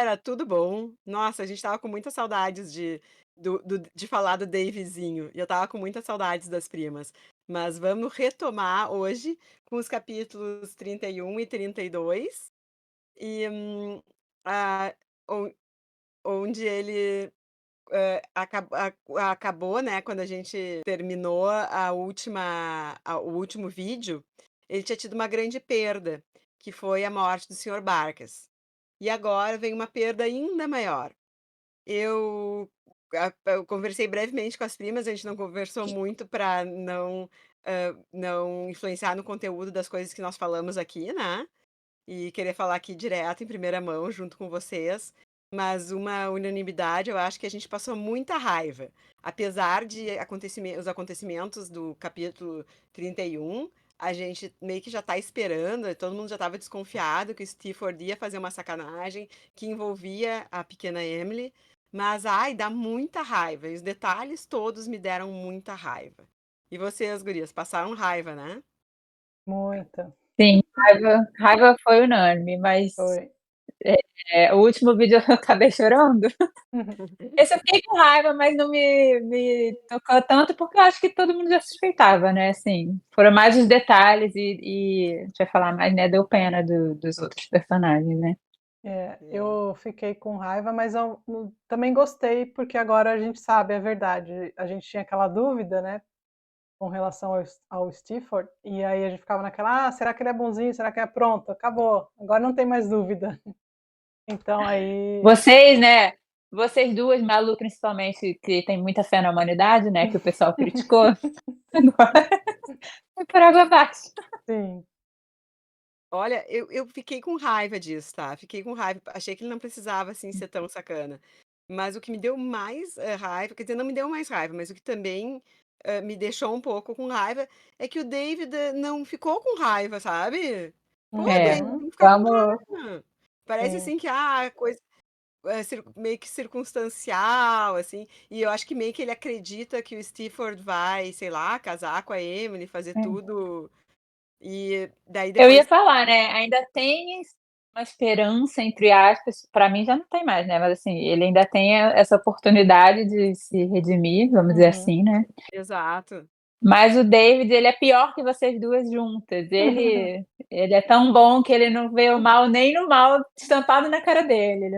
Cara, tudo bom? Nossa, a gente estava com muitas saudades de falar do Davezinho, e eu estava com muitas saudades das primas. Mas vamos retomar hoje com os capítulos 31 e 32, e, ah, on onde ele, acabou, né, quando a gente terminou o último vídeo, ele tinha tido uma grande perda, que foi a morte do senhor Barkas. E agora vem uma perda ainda maior. Eu conversei brevemente com as primas, a gente não conversou muito para não influenciar no conteúdo das coisas que nós falamos aqui, né, e querer falar aqui direto, em primeira mão, junto com vocês. Mas uma unanimidade, eu acho que a gente passou muita raiva. Apesar de os acontecimentos do capítulo 31, a gente meio que já tá esperando, todo mundo já estava desconfiado que o Stifford ia fazer uma sacanagem que envolvia a pequena Emily. Mas, ai, dá muita raiva. E os detalhes todos me deram muita raiva. E vocês, gurias, passaram raiva, né? Muita. Sim, raiva foi unânime, mas Foi. o último vídeo eu acabei chorando. Esse eu fiquei com raiva, mas não me tocou tanto, porque eu acho que todo mundo já suspeitava, né, assim, foram mais os detalhes e a gente vai falar mais, né, deu pena dos outros personagens, né. Eu fiquei com raiva, mas eu também gostei, porque agora a gente sabe a verdade. A gente tinha aquela dúvida, né, com relação ao Stifford, e aí a gente ficava naquela: "Ah, será que ele é bonzinho? Será que é?" Pronto, acabou. Agora não tem mais dúvida. Então aí Vocês, né, vocês duas, Malu principalmente, que tem muita fé na humanidade, né, que o pessoal criticou, agora foi por água abaixo. sim. Olha, eu fiquei com raiva disso, tá, fiquei com raiva, achei que ele não precisava, assim, ser tão sacana. Mas o que me deu mais, raiva, quer dizer, não me deu mais raiva, mas o que também, me deixou um pouco com raiva, é que o David, não ficou com raiva, sabe. Pô, David, Uhum. tem que ficar com Vamos raiva. Parece, Sim. assim, que, coisa, meio que circunstancial, assim, e eu acho que meio que ele acredita que o Stifford vai, sei lá, casar com a Emily, fazer tudo, e daí eu ia depois. falar, né, ainda tem uma esperança, entre aspas, pra mim já não tem mais, né, mas assim, ele ainda tem essa oportunidade de se redimir, vamos dizer Uhum. assim, né. Exato. Mas o David, ele é pior que vocês duas juntas. Ele é tão bom que ele não vê o mal nem no mal estampado na cara dele, ele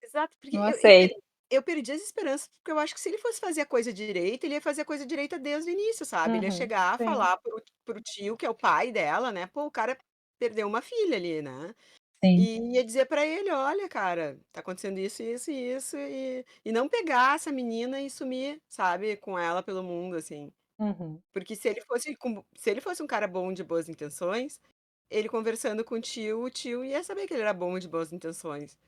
Exato, porque não eu aceita. eu perdi as esperanças, porque eu acho que se ele fosse fazer a coisa direita, ele ia fazer a coisa direita desde o início, sabe. Ele ia Uhum. chegar, Sim. falar para o tio, que é o pai dela, né, pô, o cara perdeu uma filha ali, né, Sim. e ia dizer pra ele: "Olha, cara, tá acontecendo isso, isso e isso", e não pegar essa menina e sumir, sabe, com ela pelo mundo, assim. Uhum. Porque se ele fosse um cara bom de boas intenções, ele conversando com o tio ia saber que ele era bom de boas intenções.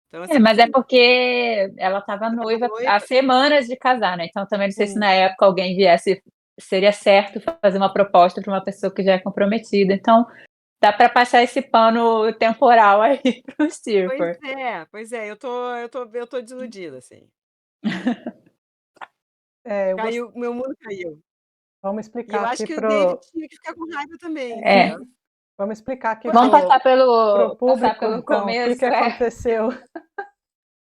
Então, assim, Mas é foi porque ela estava ela estava noiva há noiva. semanas de casar, né, então também não sei se Sim. na época alguém viesse seria certo fazer uma proposta pra uma pessoa que já é comprometida, então dá pra passar esse pano temporal aí para o Stephen. Pois é, eu tô desiludida, assim. Eu gos Meu mundo caiu. Vamos E eu explicar acho aqui que o David pro tinha que ficar com raiva também, É, entendeu? vamos explicar aqui vamos pro passar público, pelo então, o que que começo, aconteceu.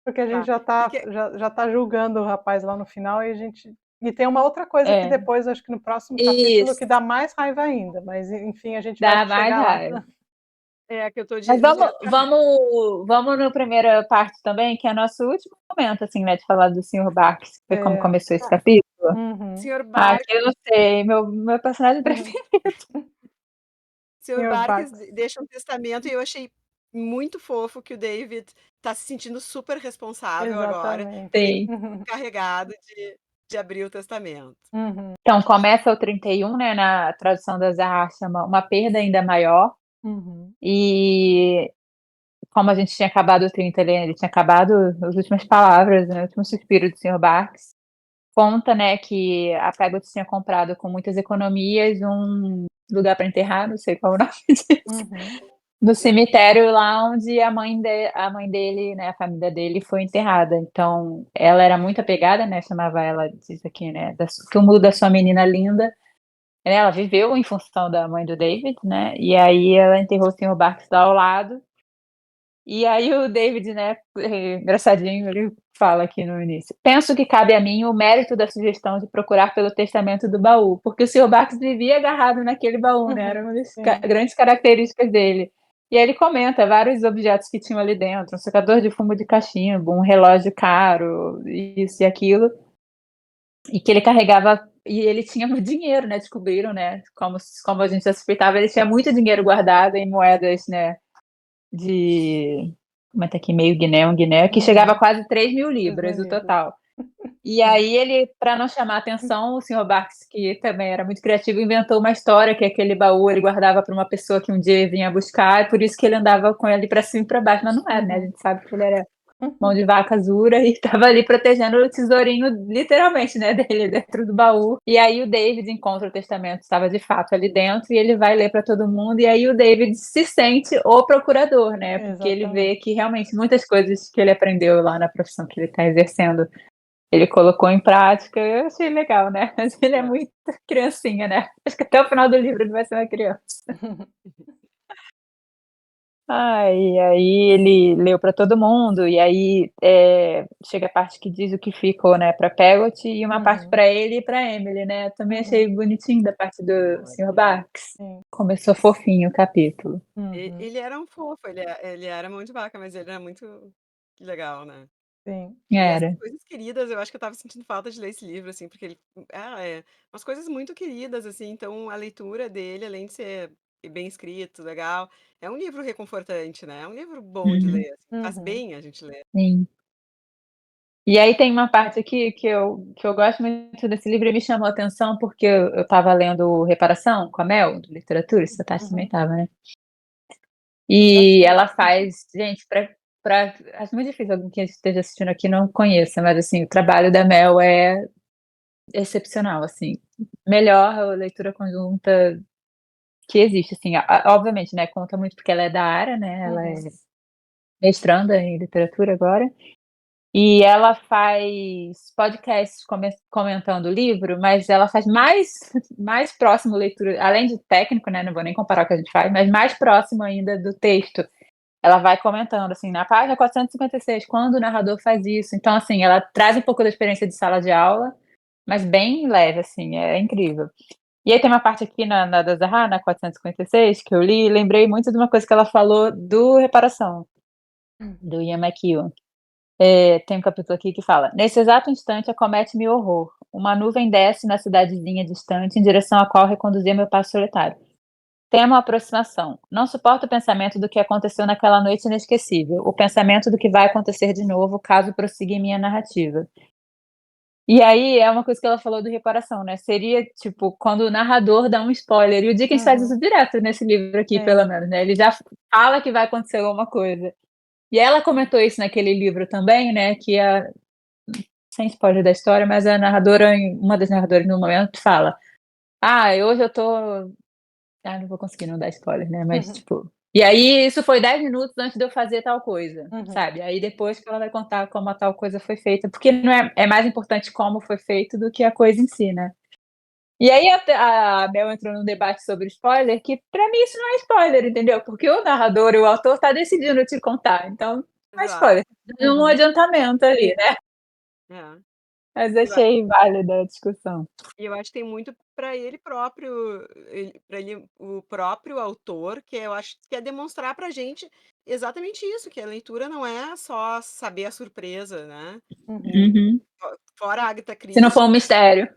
Porque a gente Tá. Porque já tá julgando o rapaz lá no final e tem uma outra coisa que é, depois, acho que no próximo capítulo, isso, que dá mais raiva ainda, mas enfim, a gente vai dá mais chegar lá. raiva. é que eu tô Mas ligeira pra raiva. vamos na primeira parte também, que é nosso último momento, assim, né, de falar do senhor Barks, que foi como É. começou esse capítulo. Uhum. Senhor Que Bark eu não sei, meu personagem Uhum. preferido. Senhor Senhor Barks Barks. deixa um testamento e eu achei muito fofo que o David tá se sentindo super responsável agora por ele Sim. ter encarregado de abrir o testamento. Uhum. Então começa o 31, né, na tradução da Zahar chama Uma Perda Ainda Maior, Uhum. e como a gente tinha acabado o 30, ele tinha acabado as últimas palavras, né, o último suspiro do senhor Barks. Conta, né, que a Peggot tinha comprado com muitas economias um lugar para enterrar, não sei qual é o nome disso, Uhum. no cemitério lá onde a mãe dele, né, a família dele foi enterrada. Então, ela era muito apegada, né, chamava ela, diz aqui, né, túmulo da sua menina linda. Ela viveu em função da mãe do David, né, e aí ela enterrou o senhor Barks lá ao lado. E aí o David, né, engraçadinho, ele fala aqui no início: penso que cabe a mim o mérito da sugestão de procurar pelo testamento do baú, porque o Sr. Bax vivia agarrado naquele baú, né? Era uma das Sim. grandes características dele. E aí ele comenta vários objetos que tinham ali dentro: um secador de fumo de cachimbo, um relógio caro, isso e aquilo, e que ele carregava. E ele tinha muito dinheiro, né? Descobriram, né? Como a gente já suspeitava, ele tinha muito dinheiro guardado em moedas, né? De. Como é que tá aqui? Meio Guiné, um Guiné, que chegava a quase 3.000 libras o total. E aí ele, para não chamar atenção, o Sr. Bax, que também era muito criativo, inventou uma história que aquele baú ele guardava para uma pessoa que um dia vinha buscar, e por isso que ele andava com ele para cima e para baixo, mas não era, né? A gente sabe que ele era mão de vaca azura e estava ali protegendo o tesourinho, literalmente, né, dele dentro do baú. E aí o David encontra o testamento, estava de fato ali dentro, e ele vai ler para todo mundo, e aí o David se sente o procurador, né, porque ele vê que realmente muitas coisas que ele aprendeu lá na profissão que ele está exercendo, ele colocou em prática. Eu achei legal, né, mas ele é muito criancinha, né, acho que até o final do livro ele vai ser uma criança. E aí ele leu para todo mundo, e aí chega a parte que diz o que ficou, né, para Peggot, e uma parte para ele e para Emily, né. Também achei bonitinho da parte do Sr. Bax. Começou fofinho o capítulo. Ele era um fofo, ele era mão de vaca, mas ele era muito legal, né. Sim. E essas Era. coisas queridas, eu acho que eu estava sentindo falta de ler esse livro, assim, porque ele umas coisas muito queridas, assim, então a leitura dele, além de ser bem escrito, legal, é um livro reconfortante, né, é um livro bom de Uhum. ler, assim, faz bem a gente ler. Sim. E aí tem uma parte aqui que eu gosto muito desse livro e me chamou a atenção, porque eu estava lendo Reparação, com a Mel, de literatura, essa Tati também estava, né. E ela faz, gente, acho muito difícil alguém que esteja assistindo aqui não conheça, mas assim, o trabalho da Mel é excepcional, assim, melhor leitura conjunta que existe, assim, obviamente, né, conta muito porque ela é da área, né, ela é mestranda em literatura agora, e ela faz podcasts comentando o livro, mas ela faz mais próximo leitura, além de técnico, né, não vou nem comparar o que a gente faz, mas mais próximo ainda do texto. Ela vai comentando, assim, na página 456, quando o narrador faz isso. Então, assim, ela traz um pouco da experiência de sala de aula, mas bem leve, assim, é incrível. E aí tem uma parte aqui na da Zahra, na 456, que eu li, e lembrei muito de uma coisa que ela falou do Reparação, do Ian McEwan. Tem um capítulo aqui que fala: nesse exato instante acomete-me horror. Uma nuvem desce na cidadezinha distante, em direção à qual reconduzia meu passo solitário. Temo a aproximação. Não suporto o pensamento do que aconteceu naquela noite inesquecível, o pensamento do que vai acontecer de novo caso prossiga em minha narrativa. E aí é uma coisa que ela falou do Reparação, né? Seria tipo quando o narrador dá um spoiler, e o Dickens faz isso direto nesse livro aqui, pelo menos, né? Ele já fala que vai acontecer alguma coisa. E ela comentou isso naquele livro também, né? Que sem spoiler da história, mas a narradora, uma das narradoras no momento, fala: hoje eu tô. Não vou conseguir não dar spoiler, né? Mas, tipo. E aí, isso foi 10 minutos antes de eu fazer tal coisa, sabe? Aí depois que ela vai contar como a tal coisa foi feita, porque não é mais importante como foi feito do que a coisa em si, né? E aí a Mel entrou num debate sobre spoiler, que pra mim isso não é spoiler, entendeu? Porque o narrador e o autor tá decidindo te contar, então não é Exato. spoiler, um adiantamento ali, né? É. Mas achei válida a discussão. E eu acho que tem muito para ele próprio, o próprio autor, que eu acho que quer demonstrar pra gente exatamente isso, que a leitura não é só saber a surpresa, né. Uhum. Fora a Agatha Se não for Christie, um mistério.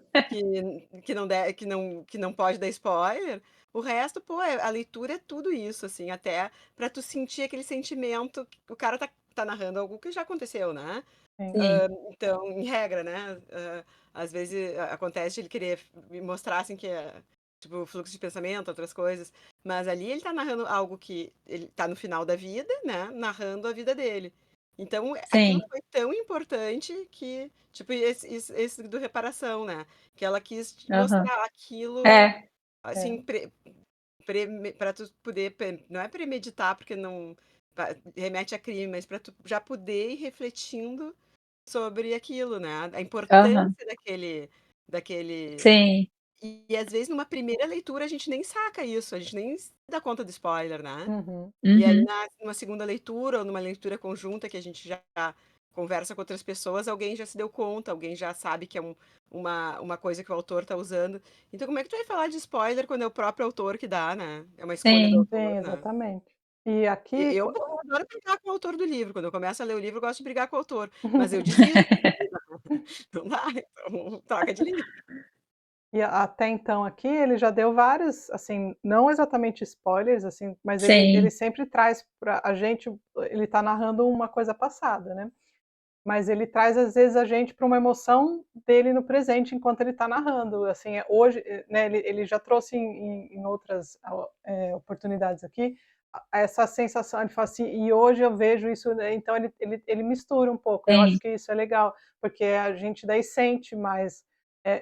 que não pode dar spoiler, o resto, pô, a leitura é tudo isso, assim, até pra tu sentir aquele sentimento que o cara tá narrando algo que já aconteceu, né. Sim. Então, em regra, né, às vezes acontece de ele querer me mostrar, assim, que é, tipo, fluxo de pensamento, outras coisas, mas ali ele tá narrando algo que ele tá no final da vida, né, narrando a vida dele. Então, aquilo Sim. foi tão importante que, tipo, esse do Reparação, né, que ela quis te Aham. mostrar aquilo, É. assim, pra tu poder, não é premeditar, porque não remete a crime, mas pra tu já poder ir refletindo sobre aquilo, né, a Aham. importância daquele Sim. E às vezes numa primeira leitura a gente nem saca isso, a gente nem se dá conta do spoiler, né? Uhum. E aí Uhum. numa segunda leitura ou numa leitura conjunta que a gente já conversa com outras pessoas, alguém já se deu conta, alguém já sabe que é uma coisa que o autor tá usando. Então como é que tu vai falar de spoiler quando é o próprio autor que dá, né? É uma escolha do Sim. Sim, autor, né? exatamente. E aqui Eu adoro brigar com o autor do livro. Quando eu começo a ler o livro, eu gosto de brigar com o autor. Mas eu desisto. Não dá, então troca de livro. E até então aqui ele já deu vários, assim, não exatamente spoilers, assim, mas ele Sim. sempre traz para a gente, ele está narrando uma coisa passada, né, mas ele traz às vezes a gente para uma emoção dele no presente enquanto ele está narrando, assim, hoje, né, ele já trouxe em outras oportunidades aqui, essa sensação, ele fala assim: "E hoje eu vejo isso", né, então ele mistura um pouco, eu acho Sim. que isso é legal, porque a gente daí sente mais,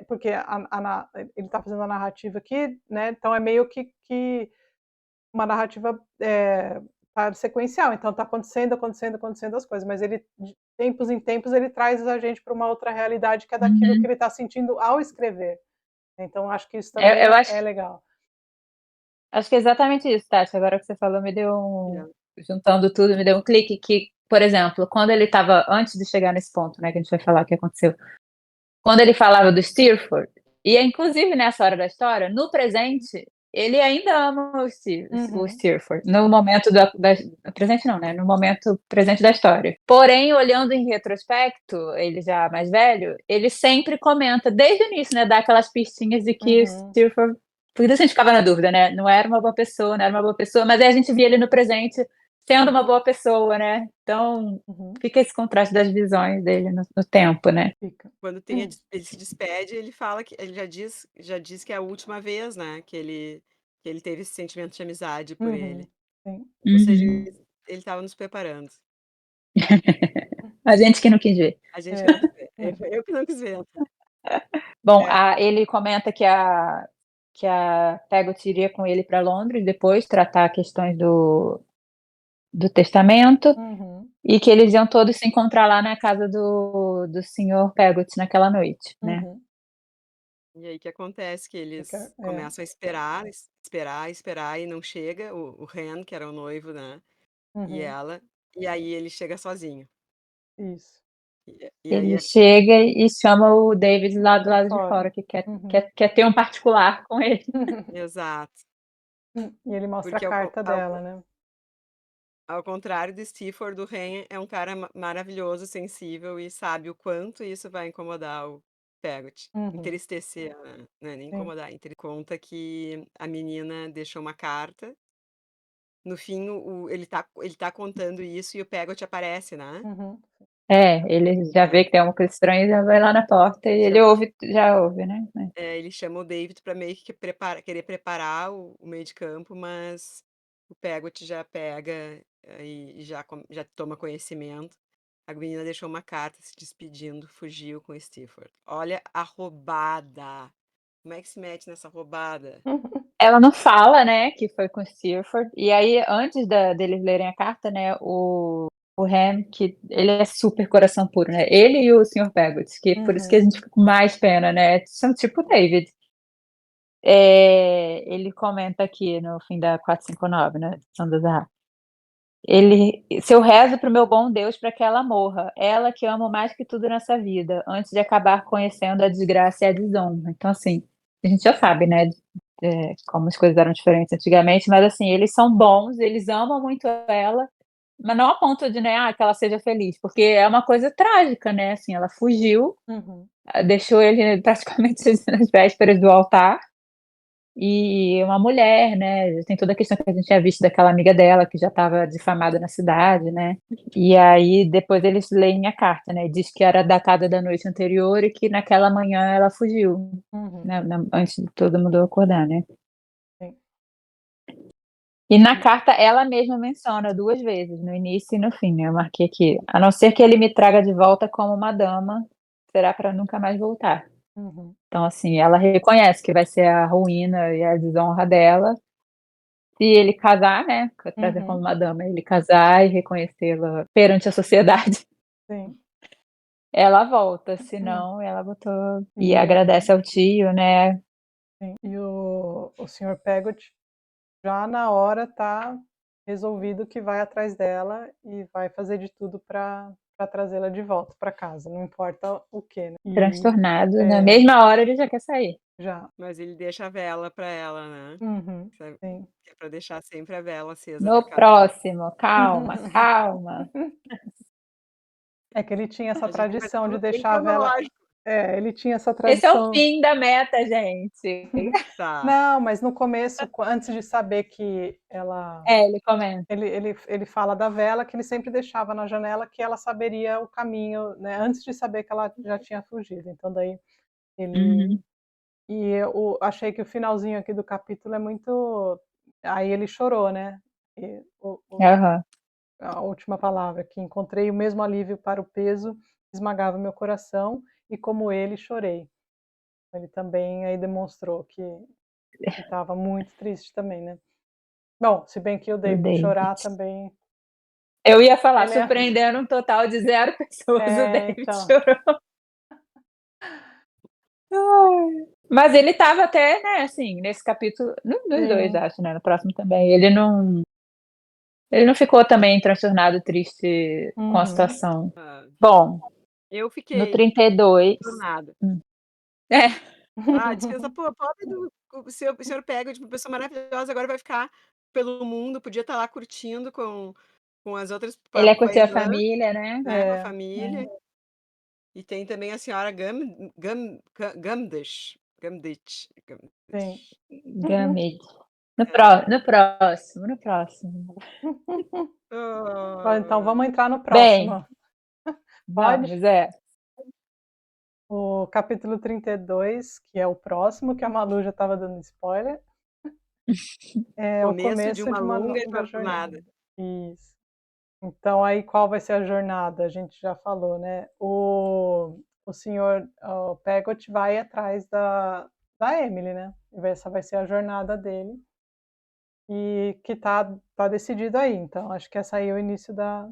porque ele está fazendo a narrativa aqui, né, então é meio que uma narrativa, sequencial, então está acontecendo as coisas, mas ele de tempos em tempos ele traz a gente para uma outra realidade que é daquilo que Uhum. ele está sentindo ao escrever. Então acho que isso Eu também acho é legal. que é exatamente isso, Tati, agora que você falou me deu É. juntando tudo, me deu um clique que, por exemplo, quando ele estava antes de chegar nesse ponto, né, que a gente vai falar o que aconteceu, quando ele falava do Steerforth, e inclusive nessa hora da história, no presente, ele ainda ama o Uhum, Steerforth, no momento no presente não, né, no momento presente da história. Porém, olhando em retrospecto, ele já mais velho, ele sempre comenta, desde o início, né, dá aquelas pistinhas de que o uhum. Steerforth, porque a gente ficava na dúvida, né, não era uma boa pessoa, não era uma boa pessoa, mas aí a gente via ele no presente sendo uma boa pessoa, né, então Uhum, fica esse contraste das visões dele no tempo, né. fica. Quando tem ele se despede, ele fala que ele já diz que é a última vez, né, que ele teve esse sentimento de amizade por Uhum, ele. sim. Ou seja, Uhum. ele estava nos preparando. A gente que não quis ver. A gente que não É. quis ver. Eu que não quis ver. Bom, É. ele comenta que a Peggot iria com ele para Londres depois tratar questões do testamento, Uhum, e que eles iam todos se encontrar lá na casa do senhor Peggot naquela noite, né. uhum. E aí que acontece que eles É, começam a esperar e não chega o Ren, que era o noivo, né, e uhum, ela, e aí ele chega sozinho. isso. E aí Ele chega e chama o David lá do Pra lado de fora. fora, que quer Uhum. quer quer ter um particular com ele. exato. E ele mostra a Porque carta dela, né. ao contrário do Stifford, o Ren é um cara maravilhoso, sensível e sabe o quanto isso vai incomodar o Peggot. Uhum, Entristecer, né? Não é nem sim. incomodar. Conta que a menina deixou uma carta. No fim, ele tá contando isso e o Peggot aparece, né? Uhum, É, ele já vê que tem alguma coisa estranha e já vai lá na porta e ele Já vai. já ouve, né. Ele chama o David para meio que querer preparar o meio de campo, mas o Peggot já pega e já toma conhecimento. A menina deixou uma carta se despedindo, fugiu com o Stifford. Olha a roubada! Como é que se mete nessa roubada? Ela não fala, né, que foi com o Steerforth, e aí antes deles lerem a carta, né, o Ham, que ele é super coração puro, né, ele e o Sr. Peggot, que por isso que a uhum, gente fica com mais pena, né, são tipo o David. Ele comenta aqui no fim da 459, né, Edição da Zahar. Se eu rezo para o meu bom Deus para que ela morra, ela que amo mais que tudo nessa vida, antes de acabar conhecendo a desgraça e a desonra. Então, assim, a gente já sabe, né, como as coisas eram diferentes antigamente, mas, assim, eles são bons, eles amam muito ela, mas não a ponto de, né, que ela seja feliz, porque é uma coisa trágica, né, assim, ela fugiu, uhum, deixou ele praticamente nas vésperas do altar, e uma mulher, né, tem toda a questão que a gente tinha visto daquela amiga dela que já estava difamada na cidade, né, e aí depois eles leem a carta, né, diz que era datada da noite anterior e que naquela manhã ela fugiu, uhum, né, antes de todo mundo acordar, né. sim. E na carta ela mesma menciona 2 vezes, no início e no fim, né, eu marquei aqui: "A não ser que ele me traga de volta como uma dama, será para nunca mais voltar". Uhum, Então, assim, ela reconhece que vai ser a ruína e a desonra dela, se ele casar, né, trazer como uhum, uma dama, ele casar e reconhecê-la perante a sociedade, sim. ela volta, Hum, senão ela botou e e agradece ao tio, né, Sim. E o Sr. Peggot já na hora tá resolvido que vai atrás dela e vai fazer de tudo para trazê-la de volta para casa, não importa o quê, né. Transtornado, na mesma hora ele já quer sair. Já. Mas ele deixa a vela pra ela, né. Uhum. Sabe, Sim. que é pra deixar sempre a vela acesa No por causa do próximo, calma, calma. É que ele tinha essa a gente vai tradição de tudo bem deixar a vela cronológico. ele tinha essa Esse é o tradição. fim da meta, gente. Tá. Não, mas no começo, antes de saber que ela É, ele comenta. ele fala da vela que ele sempre deixava na janela que ela saberia o caminho, né, antes de saber que ela já tinha fugido, então daí ele Uhum. e eu achei que o finalzinho aqui do capítulo é muito aí ele chorou, né, e Aham. a última palavra, que encontrei o mesmo alívio para o peso que esmagava meu coração e como ele chorei. Ele também aí demonstrou que estava muito triste também, né. Bom, se bem que o O David David. chorar também Eu ia falar, ele é surpreendendo um total de 0 pessoas, o David então. chorou. Ai. Mas ele estava até, né, assim, nesse capítulo nos 2 Sim. acho, né, no próximo também, ele não ficou também transtornado, triste com a Uhum. situação. Hã. Bom, Eu no fiquei 32. transtornada. É, Ah, despensa, pô, pobre do o senhor Peggot, tipo, pessoa maravilhosa, agora vai ficar pelo mundo, podia estar lá curtindo com as outras ele ia curtir a paisãs, família, né. né, com a É. família. E tem também a senhora Sim. Gamdish. Gamete. No É. pró no próximo, no próximo. Ó, então Ai. vamos entrar no Bem, próximo. Pode? vamos, é. O capítulo 32, que é o próximo, que a Malu já estava dando spoiler, é o Começo de começo uma de uma longa nova jornada. jornada. Isso. Então aí qual vai ser a jornada? A gente já falou, né. O senhor, o Peggot vai atrás da Emily, né. Essa vai ser a jornada dele, e que tá decidido aí, então acho que essa aí é o início da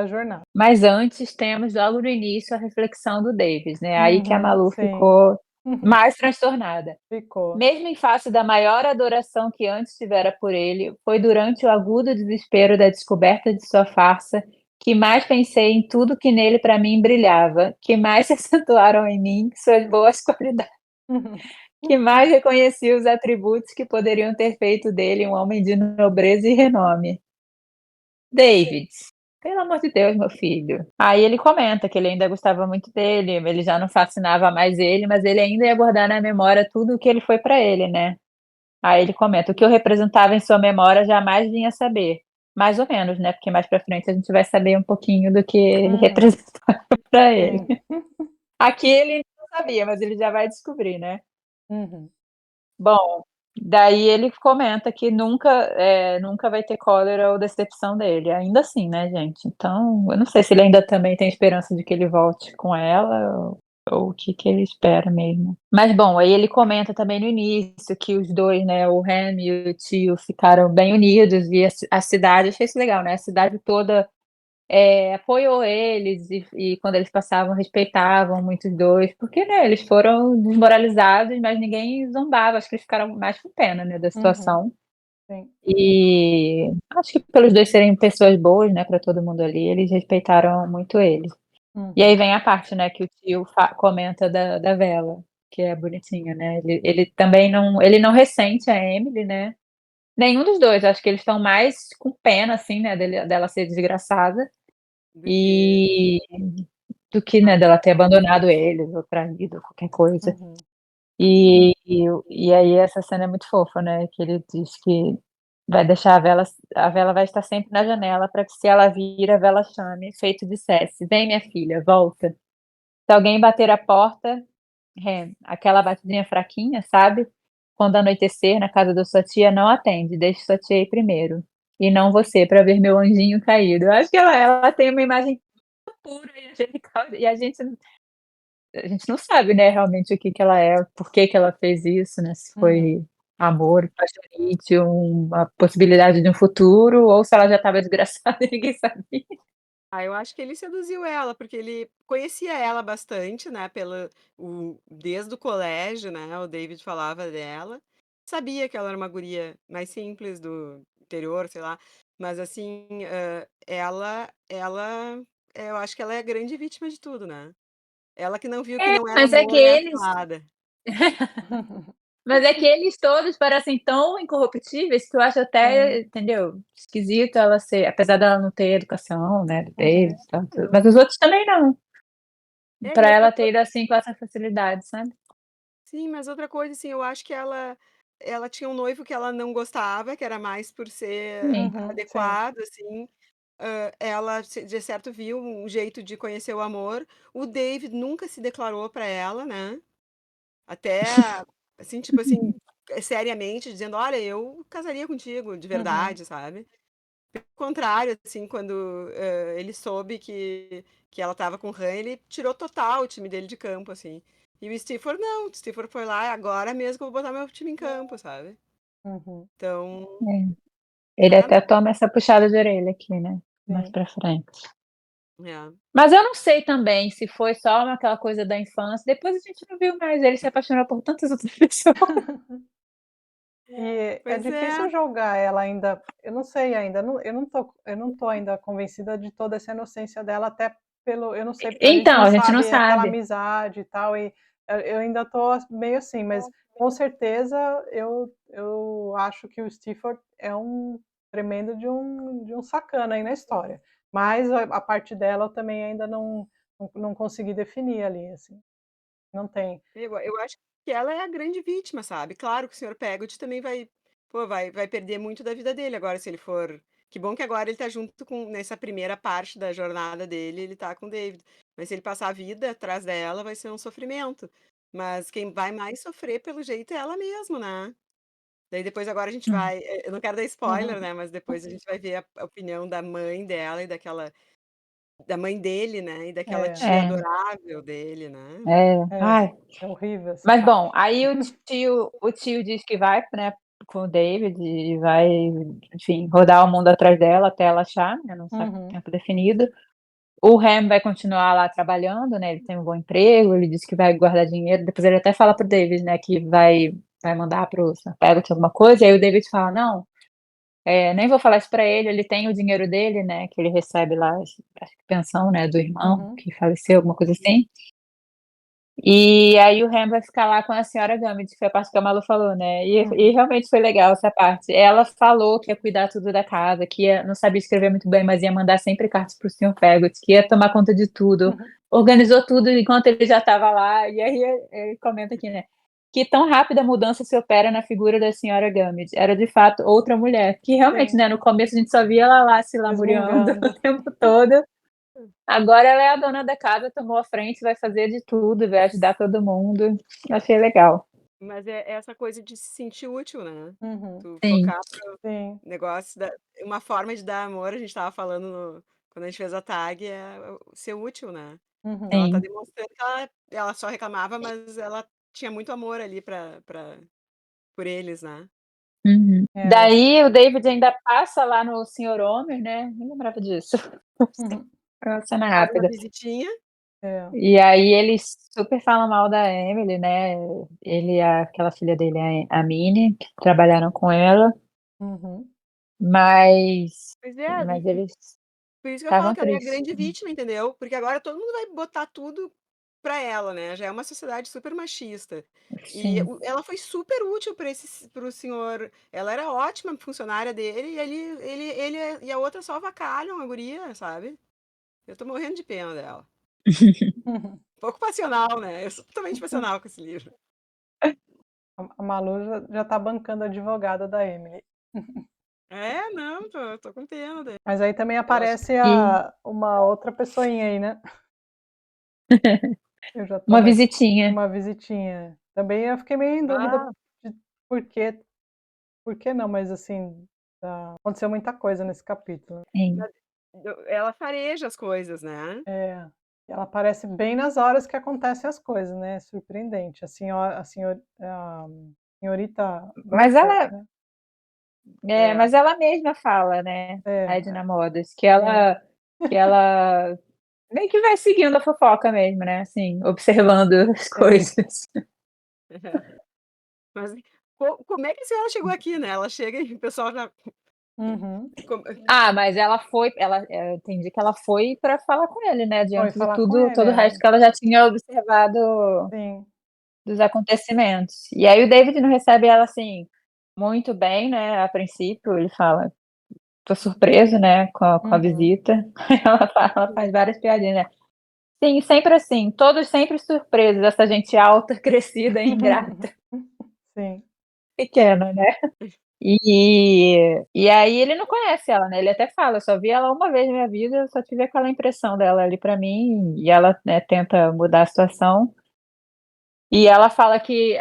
jornada. Mas antes temos logo no início a reflexão do Davis, né, aí que a Uhum, Malu sim. ficou mais transtornada. Ficou. Mesmo em face da maior adoração que antes tivera por ele, foi durante o agudo desespero da descoberta de sua farsa que mais pensei em tudo que nele para mim brilhava, que mais se acentuaram em mim suas boas qualidades, que mais reconheci os atributos que poderiam ter feito dele um homem de nobreza e renome. David, pelo amor de Deus, meu filho. Aí ele comenta que ele ainda gostava muito dele, ele já não fascinava mais ele, mas ele ainda ia guardar na memória tudo o que ele foi para ele, né. Aí ele comenta: "O que eu representava em sua memória jamais vinha saber". Mais ou menos, né, porque mais pra frente a gente vai saber um pouquinho do que ele Uhum, representava pra ele. sim. Aqui ele não sabia, mas ele já vai descobrir, né. Uhum, Bom, daí ele comenta que nunca vai ter cólera ou decepção dele, ainda assim, né, gente. Então, eu não sei se ele ainda também tem esperança de que ele volte com ela ou o que que ele espera mesmo. Mas bom, aí ele comenta também no início que os 2, né, o Ham e o tio ficaram bem unidos e a cidade, achei isso legal, né, a cidade toda, apoiou eles e quando eles passavam respeitavam muito os 2, porque, né, eles foram desmoralizados, mas ninguém zombava, acho que eles ficaram mais com pena, né, da uhum, situação. sim. E acho que pelos 2 serem pessoas boas, né, pra todo mundo ali, eles respeitaram muito eles. E Uhum, aí vem a parte, né, que o tio comenta da vela, que é bonitinha, né, ele também não ressente a Emily, né, nenhum dos 2, acho que eles estão mais com pena, assim, né, dela ser desgraçada, Do que e do que, né, dela ter abandonado eles ou traído, qualquer coisa. uhum, E aí essa cena é muito fofa, né, que ele diz que vai deixar a vela vai estar sempre na janela para que se ela vir, a vela chame, feito dissesse: "Vem minha filha, volta". Se alguém bater a porta, aquela batidinha fraquinha, sabe, quando anoitecer na casa da sua tia, não atende, deixe sua tia ir primeiro, e não você, para ver meu anjinho caído. Eu acho que ela tem uma imagem pura e angelical, e a gente não sabe, né, realmente o que que ela é, por que que ela fez isso, né, se uhum. foi amor, paixonite, uma possibilidade de um futuro, ou se ela já estava desgraçada e ninguém sabia. Eu acho que ele seduziu ela, porque ele conhecia ela bastante, né, desde o colégio, né, o David falava dela. Sabia que ela era uma guria mais simples do interior, sei lá, mas assim, eu acho que ela é a grande vítima de tudo, né. Ela que não viu que não era Mas é que amor nessa eles cilada. Mas é que eles todos parecem tão incorruptíveis que eu acho até, Sim. entendeu, esquisito ela ser apesar dela não ter educação, né, do David Uhum. e tal, tudo, mas os outros também não. E Pra outra ela ter ido assim com essa facilidade, sabe. Sim, mas outra coisa, assim, eu acho que ela tinha um noivo que ela não gostava, que era mais por ser Sim. Uhum, sim. adequado, assim. Ela, de certo, viu um jeito de conhecer o amor. O David nunca se declarou para ela, né? Até, assim, tipo assim, seriamente, dizendo: Olha, eu casaria contigo, de Uhum, verdade, sabe? Pelo contrário, assim, quando ele soube que ela estava com o Han, ele tirou total o time dele de campo, assim. E o Stifford não, o Stifford foi lá, agora mesmo que eu vou botar meu time em campo, sabe? uhum, Então, É. Ele ah, até toma essa puxada de orelha aqui, né, mais sim. pra frente. é. Mas eu não sei também se foi só aquela coisa da infância, depois a gente não viu mais, ele se apaixonou por tantas outras pessoas. E é Pois é. difícil julgar ela ainda, eu não sei ainda, eu não tô ainda convencida de toda essa inocência dela, até pelo eu não sei, a gente Então, não a gente não sabe aquela sabe. amizade e tal, e eu ainda tô meio assim, mas com certeza eu acho que o Stifford é um tremendo de um sacana aí na história, mas a parte dela eu também ainda não consegui definir ali, assim, não tem. Eu acho que ela é a grande vítima, sabe? Claro que o senhor Pegott também vai perder muito da vida dele agora, se ele for. Que bom que agora ele tá junto com, nessa primeira parte da jornada dele, ele tá com o David. Mas se ele passar a vida atrás dela, vai ser um sofrimento. Mas quem vai mais sofrer, pelo jeito, é ela mesma, né? Daí depois agora a gente Hum. vai. Eu não quero dar Uhum. spoiler, né? Mas depois a gente vai ver a opinião da mãe dela e da mãe dele, né? E daquela É, tia É, adorável dele, né? é. é, Ai. é horrível essa Mas bom, parte. aí o tio diz que vai, né, com o David e vai, enfim, rodar o mundo atrás dela até ela achar, né, não sabe o Uhum, tempo definido. O Ham vai continuar lá trabalhando, né, ele tem um bom emprego, ele disse que vai guardar dinheiro, depois ele até fala para o David, né, que vai mandar para o Peggot alguma coisa, e aí o David fala: "Não, nem vou falar isso para ele, ele tem o dinheiro dele, né, que ele recebe lá, acho que pensão, né, do irmão uhum, que faleceu, alguma coisa assim". E aí o Ham vai ficar lá com a senhora Gambit, que foi a parte que a Malu falou, né, e uhum, realmente foi legal essa parte. Ela falou que ia cuidar tudo da casa, que não sabia escrever muito bem, mas ia mandar sempre cartas para o Sr. Pegott, que ia tomar conta de tudo, uhum. organizou tudo enquanto ele já estava lá, e aí ele comenta aqui, né, que tão rápida mudança se opera na figura da senhora Gambit, era de fato outra mulher, que realmente, Sim, né, no começo a gente só via ela lá se lamuriando o resmungando. tempo todo. Agora ela é a dona da casa, tomou a frente, vai fazer de tudo, vai ajudar todo mundo. Achei legal. Mas é essa coisa de se sentir útil, né. Uhum, Tu Sim. focar para sim, negócio da uma forma de dar amor, a gente estava falando quando a gente fez a tag, ser útil, né. Então ela tá Sim. demonstrando que ela só reclamava, mas ela tinha muito amor ali por eles, né. Uhum. é, Daí o David ainda passa lá no Senhor Homer, né, nem lembrava disso. uhum, Foi uma cena Faz uma rápida. visitinha. é, E aí eles super falam mal da Emily, né, ele e aquela filha dele, a Minnie, que trabalharam com ela, uhum, Pois mas e eles por isso que eu falo estavam que ela é a tristes. grande vítima, entendeu. Porque agora todo mundo vai botar tudo pra ela, né, já é uma sociedade super machista. E Sim. ela foi super útil para o senhor, ela era ótima funcionária dele e ele e a outra só avacalham a guria, sabe. Eu tô morrendo de pena dela. uhum. Pouco passional, né, eu sou totalmente passional com esse livro. A Malu já tá bancando a advogada da Emily. É, não, tô com pena Mas aí também dela, acho que aparece E uma outra pessoinha aí, né? Eu já tô uma nessa, visitinha. uma visitinha. Também eu fiquei meio em dúvida ah, de por quê, por que não, mas assim, aconteceu muita coisa nesse capítulo. Sim. ela fareja as coisas, né. É, ela aparece bem nas horas que acontecem as coisas, né, é surpreendente. A senhorita Mas Butler, ela né. É. mas ela mesma fala, né, a É, Edna Modas, que sim. ela que ela meio que vai seguindo a fofoca mesmo, né, assim, observando as coisas. Mas como é que a senhora chegou aqui, né? Ela chega e o pessoal já. Uhum. com- Mas eu entendi que ela foi pra falar com ele, né, Foi diante de falar com tudo ele, todo o resto que ela já tinha observado sim. dos acontecimentos. E aí o David não recebe ela, assim, muito bem, né, a princípio, ele fala: "Tô surpreso, né, com a Uhum. visita". Ela faz várias piadinhas, né. Sim, sempre assim, todos sempre surpresos, essa gente alta, crescida e ingrata, Sim. pequena, né. E aí ele não conhece ela, né, ele até fala: "Eu só vi ela uma vez na minha vida, eu só tive aquela impressão dela ali pra mim", e ela, né, tenta mudar a situação. E ela fala que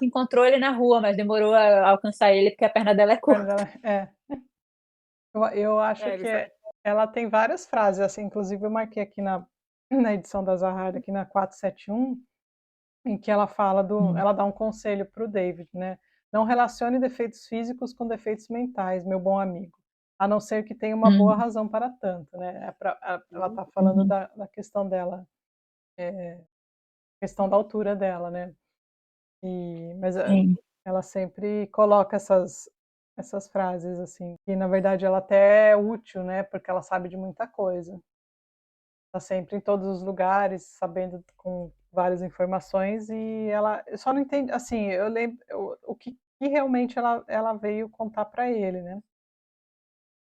encontrou ele na rua, mas demorou a alcançar ele, porque a perna dela é Perna curta. dela é. Eu acho É, que ela tem várias frases, assim, inclusive eu marquei aqui na edição da Zahara, aqui na 471, em que ela fala Hum. ela dá um conselho para o David, né: "Não relacione defeitos físicos com defeitos mentais, meu bom amigo, a não ser que tenha uma boa Uhum, razão para tanto", né, ela tá falando uhum, da questão dela, questão da altura dela, né. Mas sim. ela sempre coloca essas frases, assim, que na verdade ela até é útil, né, porque ela sabe de muita coisa. Tá sempre em todos os lugares, sabendo com várias informações e eu só não entendo assim, eu lembro o que realmente ela veio contar para ele, né.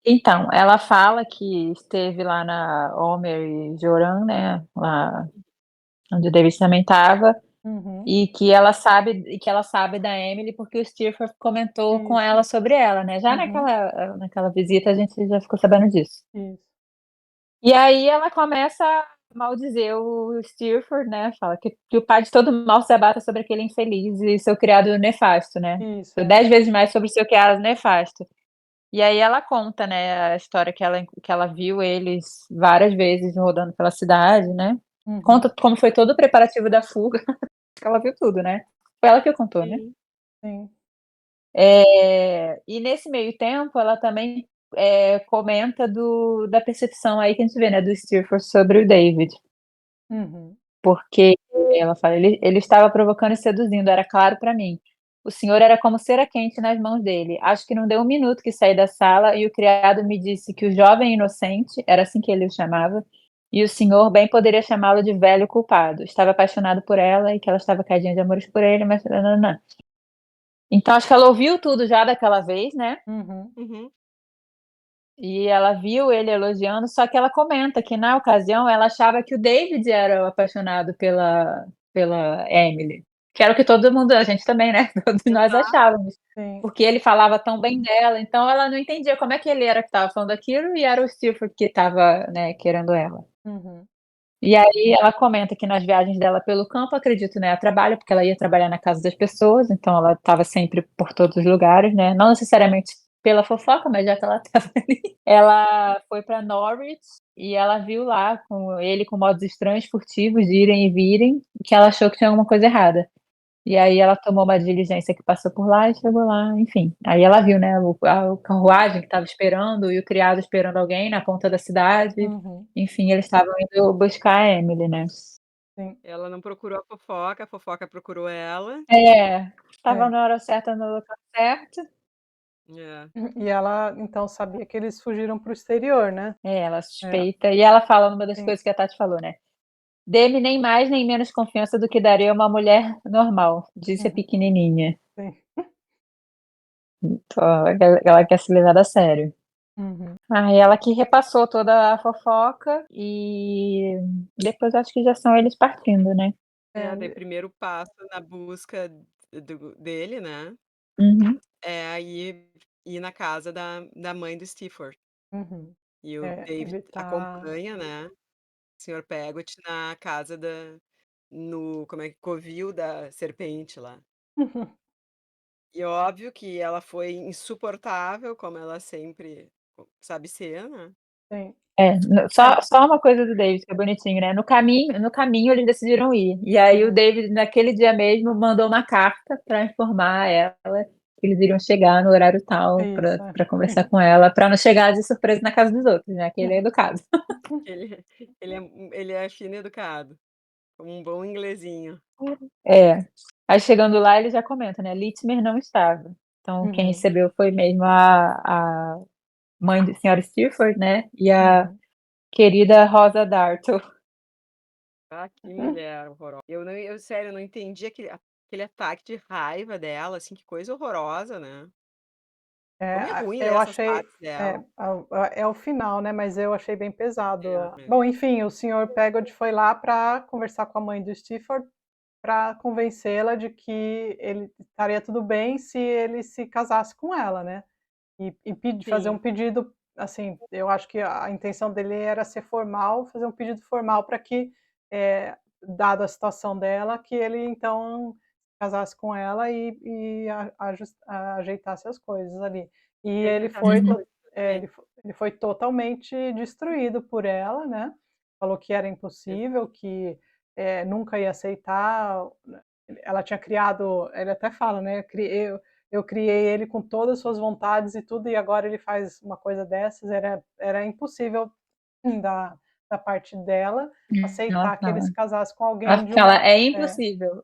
Então, ela fala que esteve lá na Homer e Joran, né, lá onde o David também estava, Uhum. e que ela sabe da Emily, porque o Stephen comentou com Isso. ela sobre ela, né, já Uhum. naquela visita a gente já ficou sabendo disso. Isso. E aí ela começa a maldizer o Stephen, né, fala que o pai de todo mal se abata sobre aquele infeliz e seu criado nefasto, né, Isso, é. 10 vezes mais sobre o seu criado nefasto. E aí ela conta, né, a história que ela viu eles várias vezes rodando pela cidade, né. Uhum. Conta como foi todo o preparativo da fuga, que ela viu tudo, né. Foi ela que contou, né. Sim. Sim. E nesse meio tempo ela também, comenta da percepção aí que a gente vê, né, do Stephen sobre o David, Uhum. porque ela fala: "Ele estava provocando e seduzindo, era claro para mim. O senhor era como cera quente nas mãos dele. Acho que não deu um minuto que saí da sala e o criado me disse que o jovem inocente", era assim que ele o chamava, "e o senhor bem poderia chamá-lo de velho culpado. Estava apaixonado por ela e que ela estava caidinha de amores por ele, mas nã-nã-nã". Então acho que ela ouviu tudo já daquela vez, né, Uhum. Uhum. e ela viu ele elogiando, só que ela comenta que na ocasião ela achava que o David era o apaixonado pela Emily, que era o que todo mundo, a gente também, né, todos nós Exato. achávamos, Sim. porque ele falava tão bem dela, então ela não entendia como é que ele era que estava falando aquilo e era o Stephen que estava, né, querendo ela. Uhum. E aí ela comenta que nas viagens dela pelo campo, acredito, né, a trabalho, porque ela ia trabalhar na casa das pessoas, então ela estava sempre por todos os lugares, né, não necessariamente pela fofoca, mas já que ela estava ali. Ela foi para Norwich e ela viu lá com ele com modos estranhos, furtivos, de irem e virem, que ela achou que tinha alguma coisa errada. E aí ela tomou uma diligência que passou por lá e chegou lá, enfim. Aí ela viu, né, a carruagem que estava esperando e o criado esperando alguém na ponta da cidade. Uhum. Enfim, eles estavam indo buscar a Emily, né. Sim. Ela não procurou a fofoca procurou ela. Estava É. na hora certa, no local certo. É. E ela então sabia que eles fugiram para o exterior, né? Ela É. suspeita e ela fala numa das Sim. coisas que a Tati falou, né: "Dê-me nem mais nem menos confiança do que daria a uma mulher normal", disse a Uhum. pequenininha. Sim. Então ela quer ser levada a sério. Uhum. Aí ela que repassou toda a fofoca e depois acho que já são eles partindo, né. Daí É. primeiro passo na busca dele, né, Uhum. é aí ir na casa da mãe do Stephen. Uhum. E o É, David ele tá acompanha, né, o senhor Peggot na casa no como é que covil da serpente lá. E óbvio que ela foi insuportável, como ela sempre sabe ser, né. sim. É, Só uma coisa do David que é bonitinho, né, no caminho eles decidiram ir, e aí o uhum. David naquele dia mesmo mandou uma carta pra informar ela que eles iriam chegar no horário tal Isso, pra conversar com ela, pra não chegar de surpresa na casa dos outros, né, que ele é educado. Ele ele é fino e educado, como um bom inglesinho. É. Aí chegando lá ele já comenta, né, Litimer não estava. Então quem Uhum, recebeu foi mesmo a mãe de senhora Stillford, né, e a uhum. querida Rosa Dartle. Ah, que mulher horrorosa. Eu sério, eu não entendi aquele ataque de raiva dela, assim, que coisa horrorosa, né. É, Como é ruim ler eu essas achei partes dela. é o final, né, mas eu achei bem pesado. É, é. Bom, enfim, o senhor Pegott foi lá para conversar com a mãe do Stifford, para convencê-la de que ele estaria tudo bem se ele se casasse com ela, né. E fazer um Sim, pedido, assim, eu acho que a intenção dele era ser formal, fazer um pedido formal para que, dada a situação dela, que ele então casasse com ela e ajeitasse as coisas ali. E e ele ajeitar as foi Uhum. coisas, exatamente. ele foi totalmente destruído por ela, né, falou que era Exa impossível, que, nunca ia aceitar, né, ela tinha criado, ele até fala, né, eu criei ele com todas as suas vontades e tudo, e agora ele faz uma coisa dessas, era impossível da parte dela Nossa, aceitar que ele não. se casasse com Ela alguém de fala: uma "É é, impossível.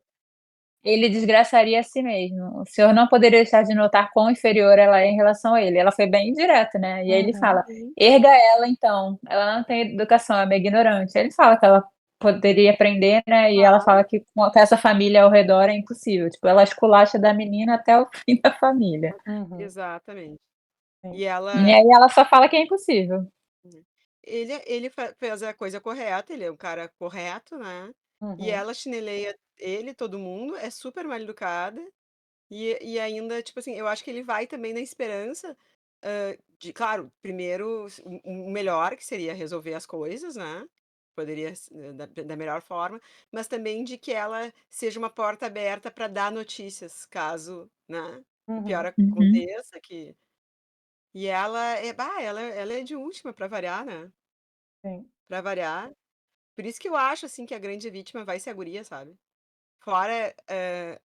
Ele desgraçaria a si mesmo. O senhor não poderia deixar de notar quão inferior ela é em relação a ele". Ela foi bem direta, né. E aí ele uhum, fala: Sim, "Erga ela então, ela não tem educação, é uma ignorante". Ele fala que ela poderia aprender, né, e ela fala claro, que com essa família ao redor é impossível, tipo, ela esculacha da menina até o fim da família. uhum, exatamente. sim, E E ela aí ela só fala que é impossível. ele fez a coisa correta, ele é um cara correto, né, e uhum, ela chineleia ele, todo mundo, é super mal educada, e ainda, tipo assim, eu acho que ele vai também na esperança, de claro, primeiro o melhor, que seria resolver as coisas, né, poderia da melhor forma, mas também de que ela seja uma porta aberta para dar notícias, caso, né, o pior uhum, Uhum. aconteça, que e ela é de última para variar, né, sim, para variar. Por isso que eu acho, assim, que a grande vítima vai ser a guria, sabe. Fora,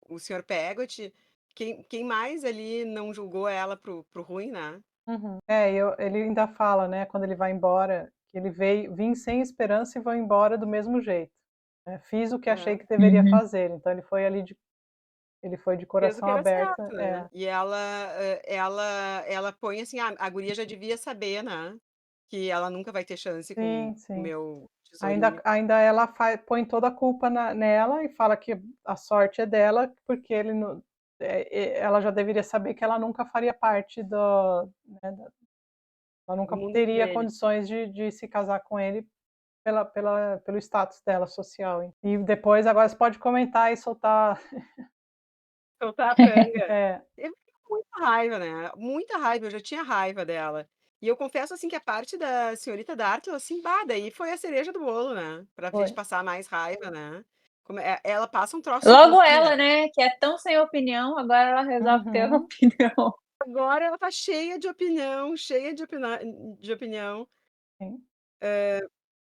o senhor Pegott, quem mais ali não julgou ela pro ruim, né. uhum. É, ele ainda fala, né, quando ele vai embora, que ele veio vim sem esperança e vou embora do mesmo jeito, né, fiz o que achei É. que deveria Uhum. fazer, então ele foi de Fez o coração que era aberto, certo, né. é. E ela põe assim: a guria já devia saber, né, que ela nunca vai ter chance com Sim, o sim. meu Ainda tesourinho. ainda ela põe toda a culpa nela e fala que a sorte é dela, porque ele não ela já deveria saber que ela nunca faria parte né, ela Do nunca mundo teria dele. condições de se casar com ele pelo status dela social. E depois agora você pode comentar e soltar Soltar a franga. é, Eu fiquei com muita raiva, né, muita raiva, eu já tinha raiva dela. E eu confesso, assim, que a parte da senhorita Dartle, assim, daí foi a cereja do bolo, né, pra foi. gente passar mais raiva, né. Ela passa um troço Logo ruim, né. ela, né, que é tão sem opinião, agora ela resolve ter uma Uhum, opinião. Agora ela tá cheia de opinião, cheia de opinião. sim.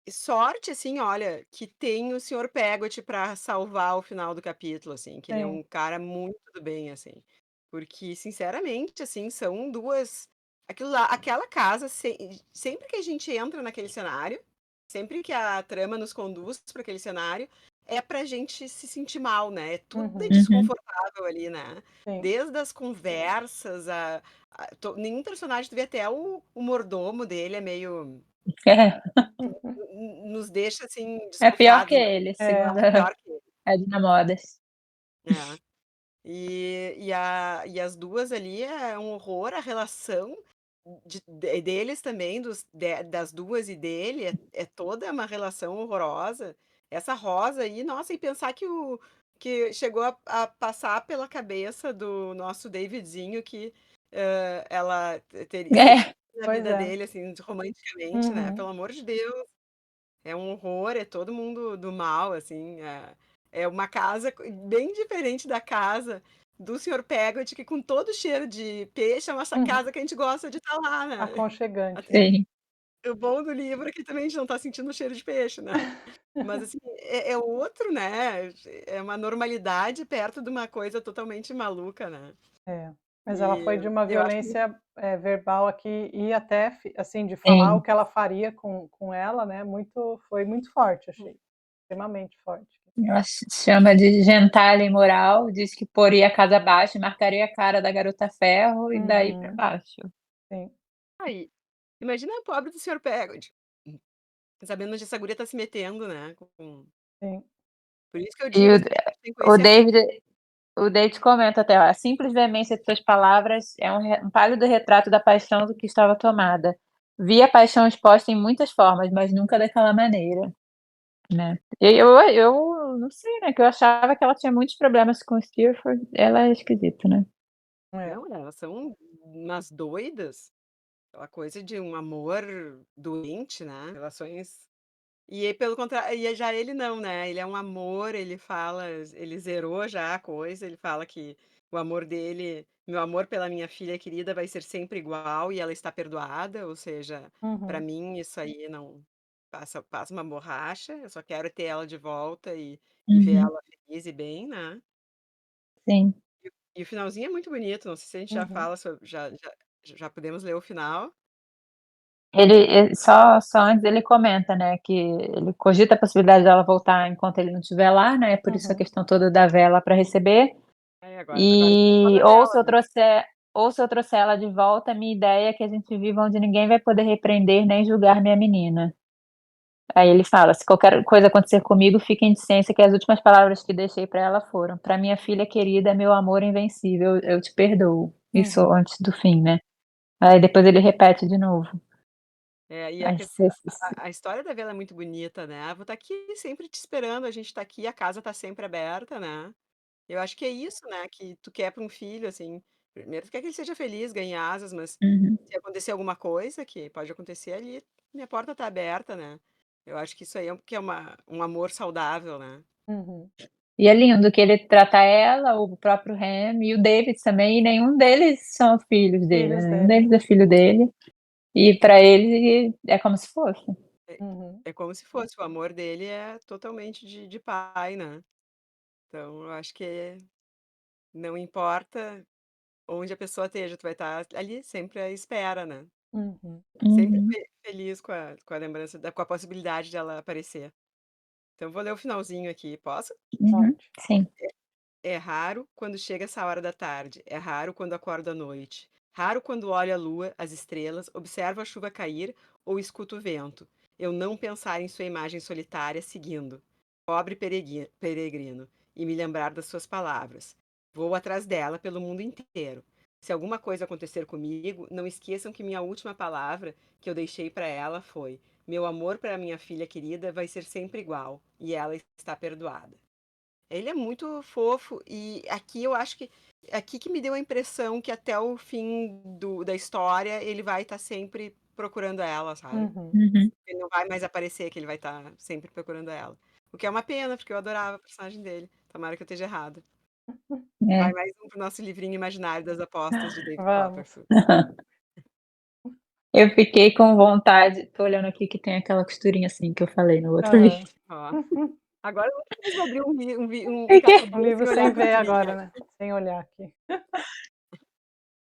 E sorte, assim, olha, que tem o senhor Pegott pra salvar o final do capítulo, assim, que ele é Sim. um cara muito do bem, assim. Porque, sinceramente, assim, são 2 aquilo lá aquela casa sempre que a gente entra naquele cenário, sempre que a trama nos conduz para aquele cenário, é pra gente se sentir mal, né, tudo é Uhum, Uhum. desconfortável ali, né. sim. Desde as conversas, a to nenhum personagem, tu vê até o mordomo dele é meio É, nos deixa, assim, é pior que desconfiados, então ele, É. segundo é pior que ele. a Dina Modas. É. E as 2 ali é um horror, a relação deles também, das 2 e dele, é toda uma relação horrorosa. Essa Rosa aí, nossa, e pensar que chegou a passar pela cabeça do nosso Davidzinho que, ela seria É, na Pois vida é. dele, assim, romanticamente, né, Uhum, pelo amor de Deus. É um horror, é todo mundo do mal, assim, é uma casa bem diferente da casa do senhor Pegott, que com todo o cheiro de peixe, é uma uhum. casa que a gente gosta de estar lá, né. Aconchegante, Até né. sim. o bom do livro é que também a gente não está sentindo o cheiro de peixe, né. Mas, assim, é outro, né, é uma normalidade perto de uma coisa totalmente maluca, né. É. Mas ela foi de uma eu acho que violência, verbal aqui e até assim, de falar o Sim. que ela faria com ela, né, foi muito forte, achei, extremamente forte. Ela chama de gentalha imoral, diz que poria a casa abaixo e marcaria a cara da garota ferro e daí pra Uhum, baixo. sim. aí, imagina a pobre do senhor Pegod, sabendo onde essa guria tá se metendo, né, Sim. por isso que eu E digo, assim, a gente tem que o conhecer a David o David comenta até, ó: "A simples veemência de suas palavras é um pálido retrato da paixão do que estava tomada. Vi a paixão exposta em muitas formas, mas nunca daquela maneira", né. E eu não sei, né, que eu achava que ela tinha muitos problemas com o Stewart, ela é esquisita, né. É. não, elas são umas doidas, aquela coisa de um amor doente, né, relações e aí pelo contrário e já ele não, né, ele é um amor, ele zerou já a coisa, ele fala que o amor dele meu amor pela minha filha querida vai ser sempre igual e ela está perdoada, ou seja, pra Uhum, mim isso aí não passa uma borracha, eu só quero ter ela de volta e ver Uhum, ela feliz e bem, né. sim. E o finalzinho é muito bonito, não sei se a gente já uhum, fala sobre já podemos ler o final? Só antes ele comenta, né, que ele cogita a possibilidade dela voltar enquanto ele não estiver lá, né, por isso a uhum, questão toda da vela para receber. É, agora tem a E foda dela, né. ou se eu trouxer ela de volta, minha ideia é que a gente viva onde ninguém vai poder repreender nem julgar minha menina. Aí ele fala: "Se qualquer coisa acontecer comigo, fiquem de ciência que as últimas palavras que deixei para ela foram: Para minha filha querida, meu amor invencível, eu te perdoo". Isso uhum, antes do fim, né. Aí depois ele repete de novo. É, e Aí você a história da vila é muito bonita, né. "Ah, vou estar aqui sempre te esperando, a gente tá aqui, a casa tá sempre aberta", né. Eu acho que é isso, né, que tu quer para um filho, assim, primeiro tu quer que ele seja feliz, ganhe asas, mas uhum. se acontecer alguma coisa, que pode acontecer ali, minha porta tá aberta, né. Eu acho que isso aí é um amor saudável, né. uhum. E é lindo que ele trata ela, o próprio Ham e o David também, e nenhum deles são filhos dele, Filhos né, nenhum dele. deles é filho dele, e pra ele é como se fosse. É Uhum, é como se fosse, o amor dele é totalmente de pai, né. Então eu acho que não importa onde a pessoa esteja, tu vai estar ali sempre à espera, né. uhum. Sempre Uhum. feliz com a lembrança com a possibilidade de ela aparecer. Então vou ler o finalzinho aqui, posso? Uhum. Pode. Sim. É raro quando chega essa hora da tarde, é raro quando acordo à noite. Raro quando olho a lua, as estrelas, observo a chuva cair ou escuto o vento. Eu não pensar em sua imagem solitária seguindo, pobre peregrino, e me lembrar das suas palavras. Vou atrás dela pelo mundo inteiro. Se alguma coisa acontecer comigo, não esqueçam que minha última palavra que eu deixei para ela foi: meu amor para minha filha querida vai ser sempre igual, e ela está perdoada. Ele é muito fofo e aqui eu acho que aqui que me deu a impressão que até o fim da história ele vai estar sempre procurando ela, sabe? Uhum. Uhum. Ele não vai mais aparecer que ele vai estar sempre procurando ela. O que é uma pena, porque eu adorava a personagem dele. Tomara que eu esteja errada. Vai É. mais um pro nosso livrinho imaginário das apostas de David Vamos. Copperfield. Eu fiquei com vontade tô olhando aqui que tem aquela costurinha, assim, que eu falei no outro livro. Aham. Ó, agora eu nunca mais vou abrir um Fiquei Um capa-dura livro sem olhar sem a ver costurinha. agora, né, sem olhar aqui.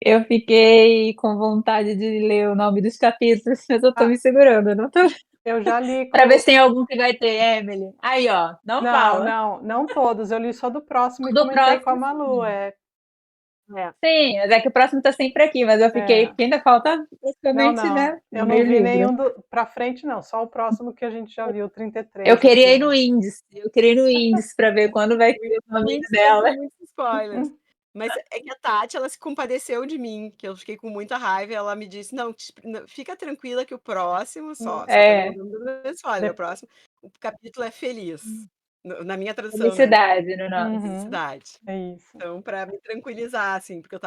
eu fiquei com vontade de ler o nome dos capítulos, mas eu tô Ah, me segurando, eu não tô eu já li pra ver com se tem algum que vai ter, Emily. Aí, ó, não não, fala. não, não todos, eu li só do próximo e Do comentei com a próximo, Malu, sim. É. Sim, mas é que o próximo tá sempre aqui, mas eu fiquei é. porque ainda falta Não, praticamente, não, né, eu não meio vi livro. nenhum pra frente não, só o próximo que a gente já viu, Eu 33 esse queria ir no ano. índice, eu queria ir no índice pra ver quando vai ter o O nominho índice vai ter dela. muitos spoilers. Mas é que a Tati, ela se compadeceu de mim, que eu fiquei com muita raiva, e ela me disse: "Não, fica tranquila que o próximo só também não É, vamos dar spoiler, o De próximo o capítulo é feliz", na minha tradução, né, felicidade no nome. Uhum, felicidade. é isso. Então, pra me tranquilizar, assim, porque eu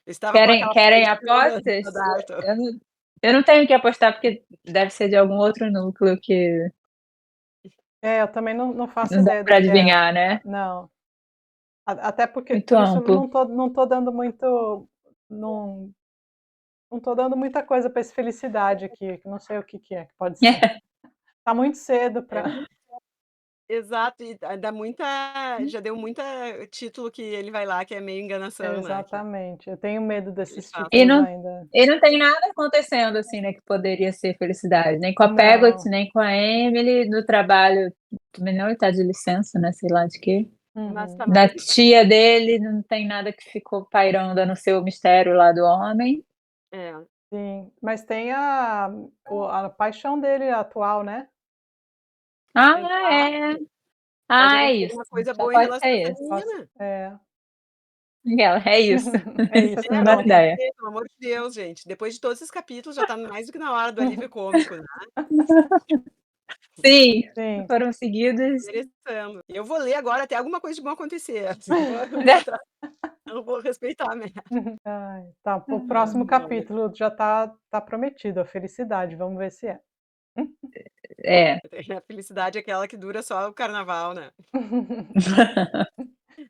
estava com Querem aquela cara querem de Fernanda apostas? da Darton. Eu não tenho que apostar, porque deve ser de algum outro núcleo que É, eu também não faço não dá ideia do pra que é. adivinhar, né. Não, até porque Muito por isso eu amplo. não tô dando muito não não tô dando muita coisa para esse felicidade aqui, que não sei o que que é, que pode ser. Tá muito cedo É, para Exato, e dá muita já deu muita título que ele vai lá, que é meio enganação, né, que Exatamente. Eu tenho medo ele desses faz. E títulos não ainda. e não tem nada acontecendo, assim, né, que poderia ser felicidade, nem com a Peggot, Não. nem com a Emily, no trabalho também não, ele tá de licença, né, sei lá de quê. Mas Uhum. Da também tia dele não tem nada que ficou pairando, a não ser o mistério lá do homem. é, Sim, mas tem a paixão dele atual, né. Ah, exato, é. pode Ah, é acontecer isso, alguma coisa só boa em pode relação a ser essa isso. menina. É. E ela: "É isso, É essa isso, não dá Pode pronto. ideia". ser, pelo amor de Deus, gente, depois de todos esses capítulos já tá mais do que na hora do alívio cômico, né, Sim, Sim. foram seguidos. merecendo. Eu vou ler agora até alguma coisa de bom acontecer, assim, vou atrás, eu vou respeitar a meta. Ai, tá, o próximo capítulo já tá prometido, a felicidade, vamos ver se é. É. A felicidade é aquela que dura só o carnaval, né.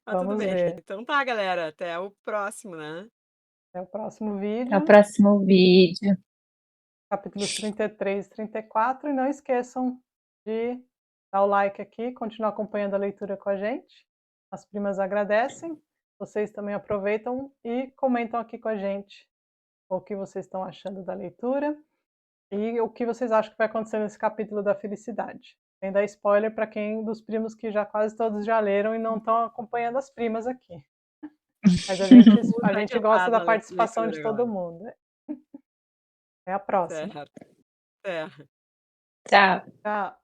Mas tudo Vamos bem. ver. Então tá, galera, até o próximo, né. Até o próximo Até o vídeo, próximo vídeo. capítulos 33 e 34, e não esqueçam de dar o like aqui, continuar acompanhando a leitura com a gente. As primas agradecem, vocês também aproveitam e comentam aqui com a gente o que vocês estão achando da leitura e o que vocês acham que vai acontecer nesse capítulo da felicidade. Sem dar spoiler para quem dos primos que já quase todos já leram e não estão acompanhando as primas aqui. Mas a gente Todo mundo a tá gente gosta adiantado da na participação leitura de todo agora. mundo. Até a próxima. Certo, certo. Tchau. Tchau.